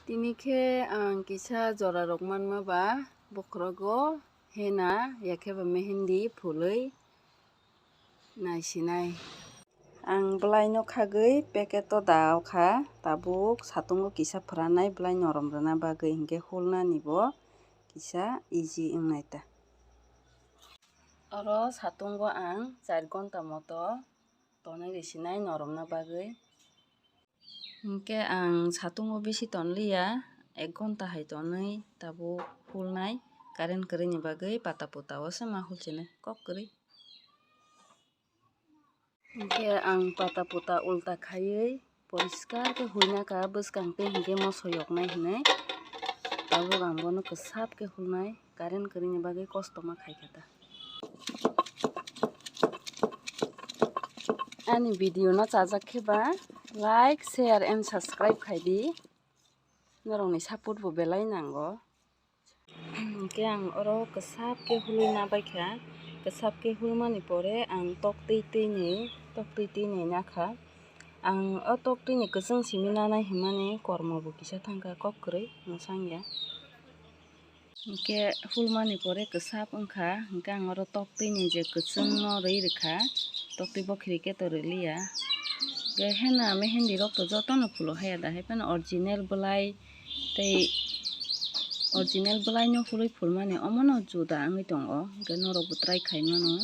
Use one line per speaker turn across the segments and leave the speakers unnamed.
Timike ang kisa jora rokman maba bokrogo hena yakeba mehendi phului naisinai. Ang blai no khagui packet o dao kha tabuk satungo kisa phranai blai norom rwna bagui hinkhe hulnani bo kisa easy wngnai ta. Oro satungo ang 4 ghonta moto tonwi risinai noromna bagui. Hinkhe ang satungo bisi tonliya 1 ghonta hai tonwi tabuk hulnai current kwrwini bagui pata puta o se ma hulsinai kok kwrwi. Hinkhe ang pata puta ulta khaiwi poriskar khe huinaka bwskangtwi hinkhe moso yoknai hinui tabuk ang bono kwsap khe hulnai current kwrwini bagui kosto ma khaikha ta. Ani video no chajak kheba like, share and subscribe khaidi norokni support bo belai nango. Hinkhe ang oro kwsap khe hulwi nabaikha kwsap khe hulmani pore ang toktui tui ni nakha ang o toktui ni kwchwng simi nanai himmani kormo bo kisa thangkha kok kwrwi mwsangya. Hinkhe hulmani pore kwsap wngkha hinkhe ang oro toktui ni je kwchwng no rwi rwkha toktui bokhrike to rwliya. Hena mehendi rok to jotono phulo haya dahai phano original blai tei original blai no hulwi phulmani omono juda wngwi tongo hinkhe norok bo try khai mano.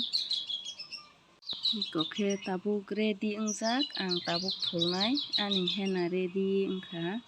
Ikko khe tabuk ready wngjak ang tabuk phulnai ani hena ready wngkha.